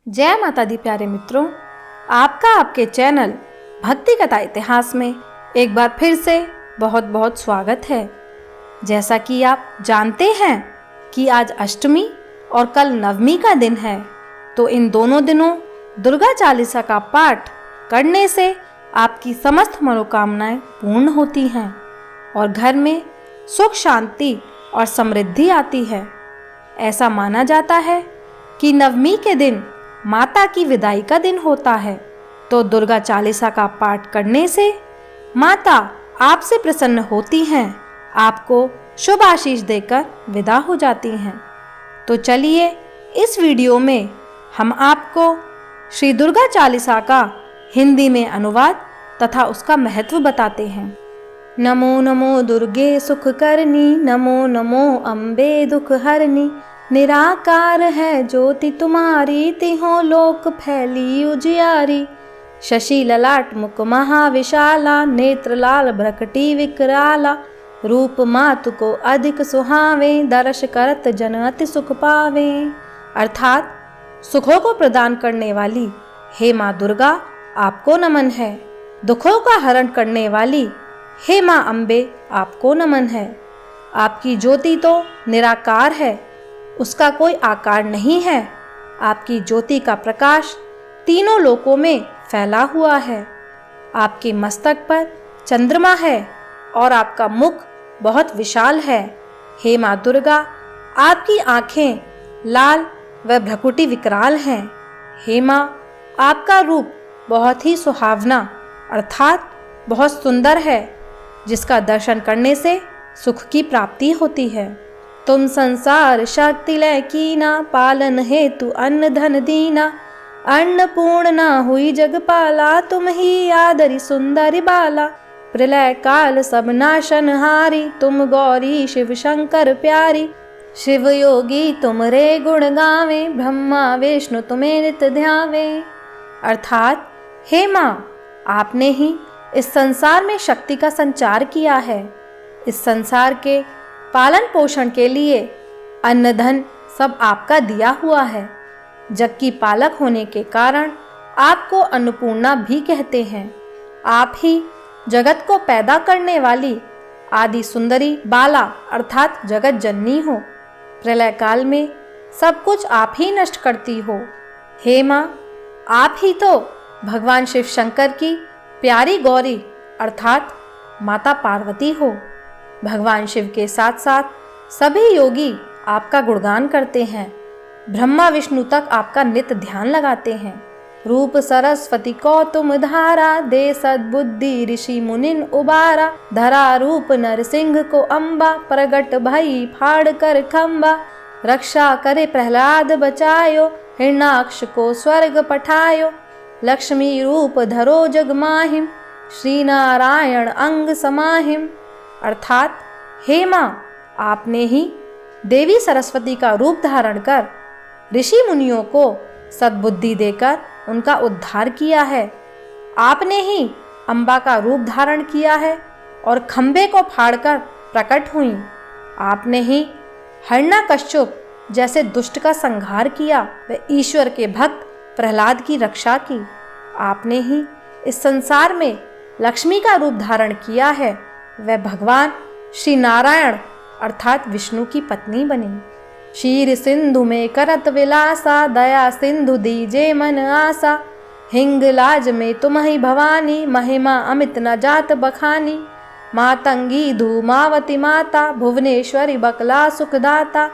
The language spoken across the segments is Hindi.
जय माता दी प्यारे मित्रों, आपका आपके चैनल भक्ति कथा इतिहास में एक बार फिर से बहुत बहुत स्वागत है। जैसा कि आप जानते हैं कि आज अष्टमी और कल नवमी का दिन है, तो इन दोनों दिनों दुर्गा चालीसा का पाठ करने से आपकी समस्त मनोकामनाएं पूर्ण होती हैं और घर में सुख शांति और समृद्धि आती है। ऐसा माना जाता है कि नवमी के दिन माता की विदाई का दिन होता है, तो दुर्गा चालीसा का पाठ करने से माता आपसे प्रसन्न होती हैं, आपको शुभ आशीष देकर विदा हो जाती हैं। तो चलिए इस वीडियो में हम आपको श्री दुर्गा चालीसा का हिंदी में अनुवाद तथा उसका महत्व बताते हैं। नमो नमो दुर्गे सुख करनी, नमो नमो अम्बे दुख हरनी, निराकार है ज्योति तुम्हारी, तिहों लोक फैली उजियारी। शशि ललाट मुख महाविशाला, नेत्र लाल भ्रकटी विकराला, रूप मातु को अधिक सुहावे, दर्श करत जन अति सुख पावे। अर्थात सुखों को प्रदान करने वाली हे माँ दुर्गा आपको नमन है, दुखों का हरण करने वाली हे माँ अम्बे आपको नमन है। आपकी ज्योति तो निराकार है, उसका कोई आकार नहीं है। आपकी ज्योति का प्रकाश तीनों लोकों में फैला हुआ है। आपके मस्तक पर चंद्रमा है और आपका मुख बहुत विशाल है। हे माँ दुर्गा, आपकी आंखें लाल व भ्रकुटी विकराल हैं। हे माँ, आपका रूप बहुत ही सुहावना अर्थात बहुत सुंदर है, जिसका दर्शन करने से सुख की प्राप्ति होती है। तुम संसार शक्ति लय कीना, पालन हेतु अन्न धन दीना, अन्नपूर्णा हुई जगपाला, तुम ही आदरी सुंदरी बाला। प्रलय काल सब नाशन हारी, तुम गौरी शिव शंकर प्यारी। शिव योगी तुम रे गुण गावे, ब्रह्मा विष्णु तुम्हें नित ध्यावे। अर्थात हे माँ, आपने ही इस संसार में शक्ति का संचार किया है। इस संसार के पालन पोषण के लिए अन्न धन सब आपका दिया हुआ है। जग की पालक होने के कारण आपको अन्नपूर्णा भी कहते हैं। आप ही जगत को पैदा करने वाली आदि सुंदरी बाला अर्थात जगत जननी हो। प्रलय काल में सब कुछ आप ही नष्ट करती हो। हे माँ, आप ही तो भगवान शिव शंकर की प्यारी गौरी अर्थात माता पार्वती हो। भगवान शिव के साथ साथ सभी योगी आपका गुणगान करते हैं। ब्रह्मा विष्णु तक आपका नित्य ध्यान लगाते हैं। रूप सरस्वती को तुम धारा, दे सद्बुद्धि ऋषि मुनिन उबारा। धरा रूप नरसिंह को अम्बा, प्रगट भई फाड़ कर खम्बा। रक्षा करे प्रहलाद बचायो, हिरणाक्ष को स्वर्ग पठायो। लक्ष्मी रूप धरो जग माहिम, श्री नारायण अंग समाहिम। अर्थात हे माँ, आपने ही देवी सरस्वती का रूप धारण कर ऋषि मुनियों को सद्बुद्धि देकर उनका उद्धार किया है। आपने ही अम्बा का रूप धारण किया है और खंबे को फाड़कर प्रकट हुई। आपने ही हिरण्यकश्यप जैसे दुष्ट का संहार किया व ईश्वर के भक्त प्रहलाद की रक्षा की। आपने ही इस संसार में लक्ष्मी का रूप धारण किया है, वह भगवान श्री नारायण अर्थात विष्णु की पत्नी बनी। क्षीर सिंधु में करत विलासा, दया सिंधु दीजे मन आसा। हिंगलाज में तुम ही भवानी, महिमा अमित न जात बखानी। मातंगी धूमावती माता, भुवनेश्वरी बकला सुखदाता।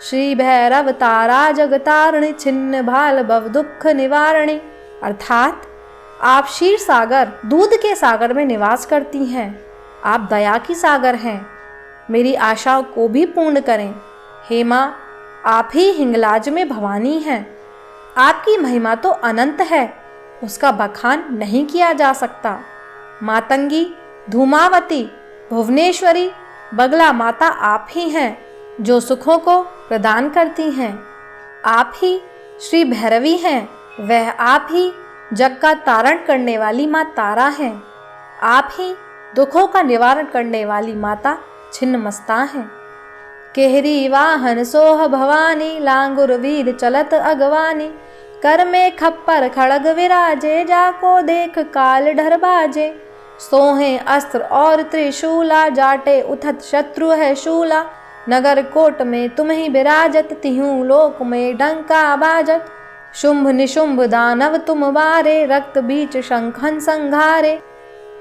श्री भैरव तारा जगतारिणी, छिन्न भाल भव दुख निवारणी। अर्थात आप क्षीर सागर दूध के सागर में निवास करती हैं। आप दया की सागर हैं, मेरी आशाओं को भी पूर्ण करें। हे माँ, आप ही हिंगलाज में भवानी हैं। आपकी महिमा तो अनंत है, उसका बखान नहीं किया जा सकता। मातंगी, धूमावती, भुवनेश्वरी, बगला माता आप ही हैं, जो सुखों को प्रदान करती हैं। आप ही श्री भैरवी हैं, वह आप ही जग का तारण करने वाली माँ तारा हैं। आप ही दुखों का निवारण करने वाली माता छिन्नमस्ता हैं। केहरी वाहन सोह भवानी, लांगुर वीर चलत अगवानी। कर में खप्पर खड़ग विराजे, जाको देख काल ढर बाजे। सोहे अस्त्र और त्रिशूला, जाटे उठत शत्रु है शूला। नगर कोट में तुम ही विराजत, तिहूं लोक में डंका बाजत। शुंभ निशुंभ दानव तुम बारे, रक्त बीच शंखन संघारे।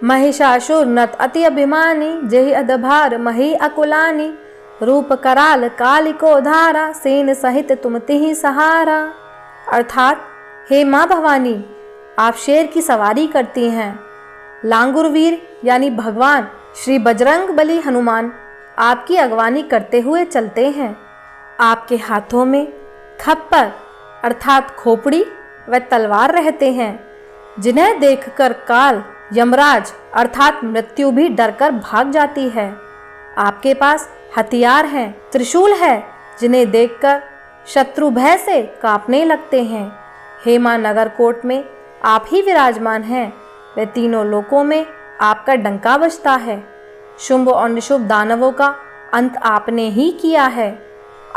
महिषासुर नत अति अभिमानी, जेहि अधभार मही अकुलानी। रूप कराल कालिको धारा, सेन सहित तुम तिहि सहारा। अर्थात हे माँ भवानी, आप शेर की सवारी करती हैं। लांगुर वीर यानी भगवान श्री बजरंग बली हनुमान आपकी अगवानी करते हुए चलते हैं। आपके हाथों में खप्पर अर्थात खोपड़ी व तलवार रहते हैं, जिन्हें देखकर काल यमराज अर्थात मृत्यु भी डरकर भाग जाती है। आपके पास हथियार हैं, त्रिशूल है, जिन्हें देखकर शत्रु भय से कांपने लगते हैं। हे मां, नगर कोट में आप ही विराजमान हैं, वे तीनों लोकों में आपका डंका बजता है। शुंभ और निशुंभ दानवों का अंत आपने ही किया है।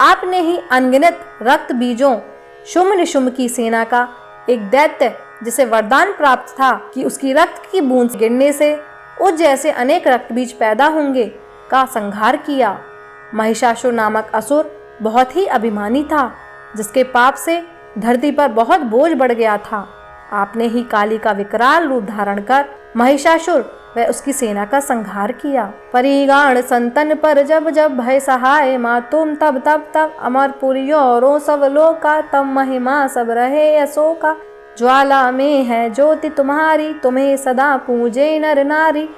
आपने ही अनगिनत रक्त बीजों शुंभ निशुंभ की सेना का एक दैत्य, जिसे वरदान प्राप्त था कि उसकी रक्त की बूंद गिरने से उस जैसे अनेक रक्त बीज पैदा होंगे, का संहार किया। महिषासुर नामक असुर बहुत ही अभिमानी था, जिसके पाप से धरती पर बहुत बोझ बढ़ गया था। आपने ही काली का विकराल रूप धारण कर महिषासुर व उसकी सेना का संहार किया। परिगाण संतन पर जब जब भय सहाय, माँ तुम तब तब तब अमर पुरियों सब लोका। तब महिमा सब रहे अशोका, ज्वाला में है ज्योति तुम्हारी। तुम्हें सदा पूजे नर नारी,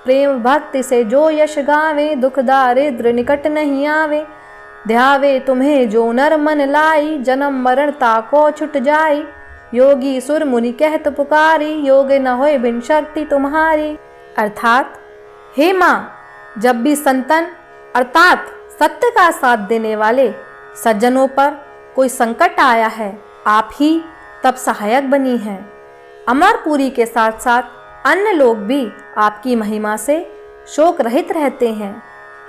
प्रेम भक्ति से जो यश गावे। दुख दारिद्र निकट नहीं आवे, ध्यावे तुम्हें जो नर मन लाई। जन्म मरण ताको छुट जाई, योगी सुर मुनि कहत पुकारी। योग न होए बिन शक्ति तुम्हारी। अर्थात हे माँ, जब भी संतन अर्थात सत्य का साथ देने वाले सज्जनों पर कोई संकट आया है, आप ही तब सहायक बनी हैं। अमरपुरी के साथ साथ अन्य लोग भी आपकी महिमा से शोक रहित रहते हैं।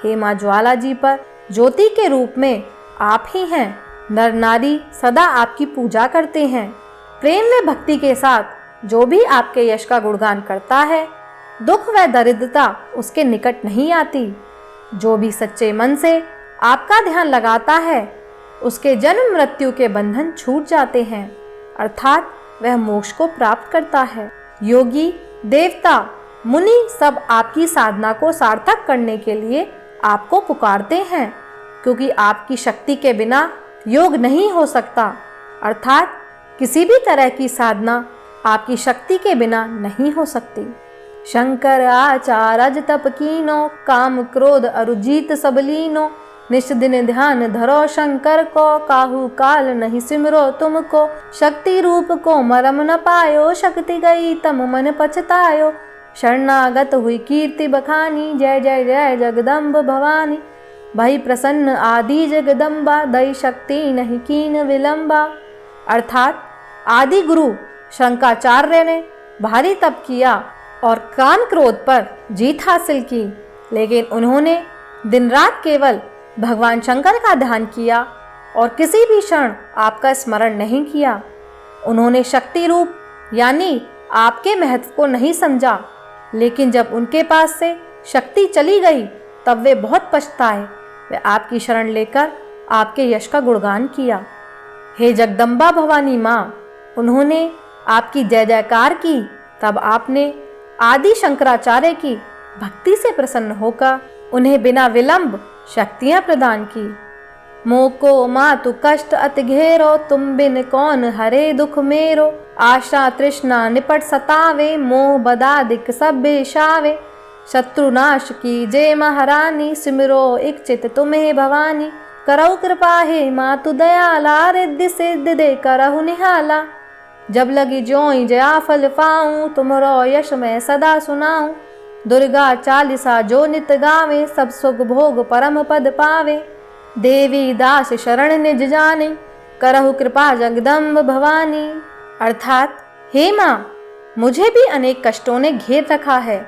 हे माँ ज्वाला जी पर ज्योति के रूप में आप ही हैं। नर नारी सदा आपकी पूजा करते हैं। प्रेम व भक्ति के साथ जो भी आपके यश का गुणगान करता है, दुख व दरिद्रता उसके निकट नहीं आती। जो भी सच्चे मन से आपका ध्यान लगाता है, उसके जन्म मृत्यु के बंधन छूट जाते हैं, अर्थात वह मोक्ष को प्राप्त करता है। योगी देवता मुनि सब आपकी साधना को सार्थक करने के लिए आपको पुकारते हैं, क्योंकि आपकी शक्ति के बिना योग नहीं हो सकता। अर्थात किसी भी तरह की साधना आपकी शक्ति के बिना नहीं हो सकती। शंकर आचारज तप कीनो, काम क्रोध अरुजीत सब लीनो। निश दिन ध्यान धरो शंकर को, काहू काल नहीं सिमरो तुमको। शक्ति रूप को मरम न पायो, शक्ति गई तम मन पछतायो। शरणागत हुई कीर्ति बखानी, जय जय जय जगदम्ब भवानी। भई प्रसन्न आदि जगदम्बा, दई शक्ति नहीं कीन विलंबा। अर्थात आदि गुरु शंकराचार्य ने भारी तप किया और काम क्रोध पर जीत हासिल की, लेकिन उन्होंने दिन रात केवल भगवान शंकर का ध्यान किया और किसी भी क्षण आपका स्मरण नहीं किया। उन्होंने शक्ति रूप यानी आपके महत्व को नहीं समझा, लेकिन जब उनके पास से शक्ति चली गई तब वे बहुत पछताए। वे आपकी शरण लेकर आपके यश का गुणगान किया। हे जगदम्बा भवानी माँ, उन्होंने आपकी जय जयकार की, तब आपने आदि शंकराचार्य की भक्ति से प्रसन्न होकर उन्हें बिना विलंब शक्तियां प्रदान की। मोको मातु कष्ट अति घेरो, तुम बिन कौन हरे दुख मेरो। आशा तृष्णा निपट सतावे, मोह बदादिक सब बेशावे। शत्रुनाश की जय महारानी, सिमरो इच्छित तुम्हें भवानी। करौ कृपा हे मातु दयाला, रिद्धि सिद्धि दे करहु निहाला। जब लगी ज्यों जया फल पाऊं, तुमरो यश मैं सदा सुनाऊं। दुर्गा चालीसा जो नित गावे, सब सुख भोग परम पद पावे। देवी दास शरण निज जाने, करहु कृपा जगदम्ब भवानी। अर्थात हे माँ, मुझे भी अनेक कष्टों ने घेर रखा है।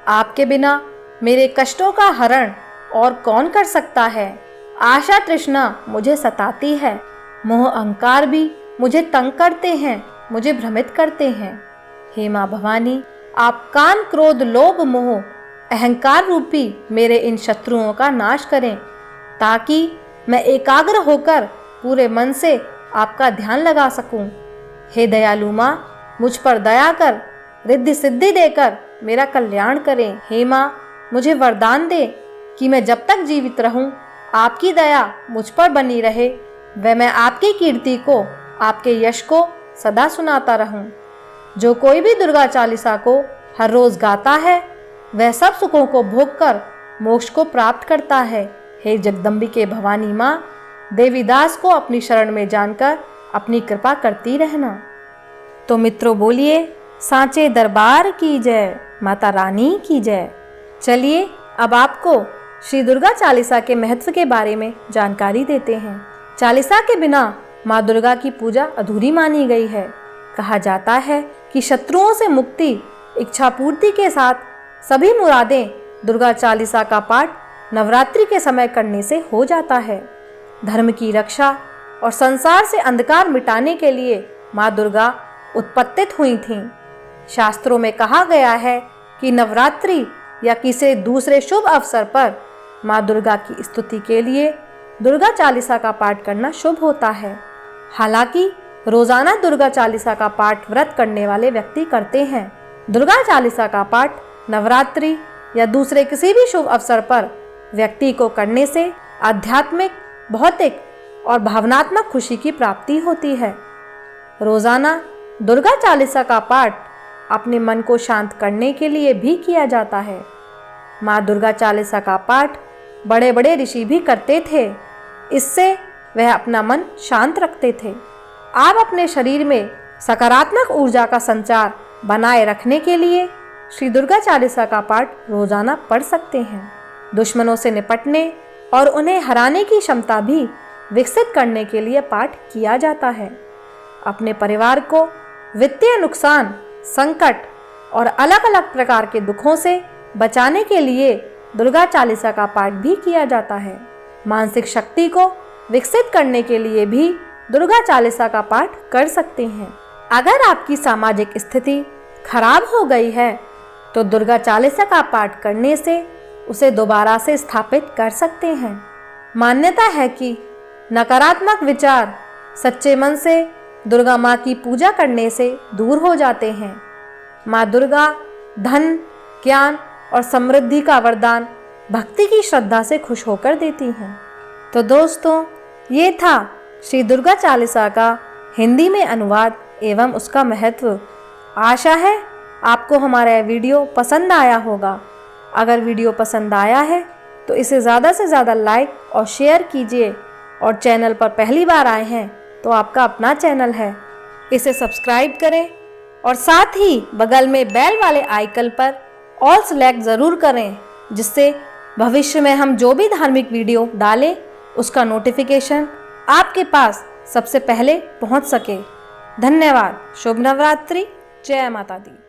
आपके बिना मेरे कष्टों का हरण और कौन कर सकता है। आशा तृष्णा मुझे सताती है, मोह अहंकार भी मुझे तंग करते हैं, मुझे भ्रमित करते हैं। हे माँ भवानी, आप काम, क्रोध, लोभ, मोह, अहंकार रूपी मेरे इन शत्रुओं का नाश करें, ताकि मैं एकाग्र होकर पूरे मन से आपका ध्यान लगा सकूं। हे दयालु माँ, मुझ पर दया कर रिद्धि सिद्धि देकर मेरा कल्याण करें। हे माँ, मुझे वरदान दे कि मैं जब तक जीवित रहूं आपकी दया मुझ पर बनी रहे व मैं आपकी कीर्ति को, आपके यश को सदा सुनाता रहूं। जो कोई भी दुर्गा चालीसा को हर रोज गाता है वह सब सुखों को भोग कर मोक्ष को प्राप्त करता है। हे जगदम्बिके भवानी माँ, देवीदास को अपनी शरण में जानकर अपनी कृपा करती रहना। तो मित्रों बोलिए, सांचे दरबार की जय, माता रानी की जय। चलिए अब आपको श्री दुर्गा चालीसा के महत्व के बारे में जानकारी देते हैं। चालीसा के बिना माँ दुर्गा की पूजा अधूरी मानी गई है। कहा जाता है कि शत्रुओं से मुक्ति, इच्छा पूर्ति के साथ सभी मुरादें दुर्गा चालीसा का पाठ नवरात्रि के समय करने से हो जाता है। धर्म की रक्षा और संसार से अंधकार मिटाने के लिए माँ दुर्गा उत्पत्तित हुई थीं। शास्त्रों में कहा गया है कि नवरात्रि या किसी दूसरे शुभ अवसर पर माँ दुर्गा की स्तुति के लिए दुर्गा चालीसा का पाठ करना शुभ होता है। हालांकि रोजाना दुर्गा चालीसा का पाठ व्रत करने वाले व्यक्ति करते हैं। दुर्गा चालीसा का पाठ नवरात्रि या दूसरे किसी भी शुभ अवसर पर व्यक्ति को करने से आध्यात्मिक, भौतिक और भावनात्मक खुशी की प्राप्ति होती है। रोजाना दुर्गा चालीसा का पाठ अपने मन को शांत करने के लिए भी किया जाता है। माँ दुर्गा चालीसा का पाठ बड़े बड़े ऋषि भी करते थे। इससे वह अपना मन शांत रखते थे। आप अपने शरीर में सकारात्मक ऊर्जा का संचार बनाए रखने के लिए श्री दुर्गा चालीसा का पाठ रोजाना पढ़ सकते हैं। दुश्मनों से निपटने और उन्हें हराने की क्षमता भी विकसित करने के लिए पाठ किया जाता है। अपने परिवार को वित्तीय नुकसान, संकट और अलग अलग प्रकार के दुखों से बचाने के लिए दुर्गा चालीसा का पाठ भी किया जाता है। मानसिक शक्ति को विकसित करने के लिए भी दुर्गा चालीसा का पाठ कर सकते हैं। अगर आपकी सामाजिक स्थिति खराब हो गई है तो दुर्गा चालीसा का पाठ करने से उसे दोबारा से स्थापित कर सकते हैं। मान्यता है कि नकारात्मक विचार सच्चे मन से दुर्गा माँ की पूजा करने से दूर हो जाते हैं। माँ दुर्गा धन, ज्ञान और समृद्धि का वरदान भक्ति की श्रद्धा से खुश होकर देती हैं। तो दोस्तों, ये था श्री दुर्गा चालीसा का हिंदी में अनुवाद एवं उसका महत्व। आशा है आपको हमारा यह वीडियो पसंद आया होगा। अगर वीडियो पसंद आया है तो इसे ज़्यादा से ज़्यादा लाइक और शेयर कीजिए, और चैनल पर पहली बार आए हैं तो आपका अपना चैनल है, इसे सब्सक्राइब करें और साथ ही बगल में बेल वाले आइकन पर ऑल सेलेक्ट ज़रूर करें, जिससे भविष्य में हम जो भी धार्मिक वीडियो डालें उसका नोटिफिकेशन आपके पास सबसे पहले पहुंच सके। धन्यवाद। शुभ नवरात्रि। जय माता दी।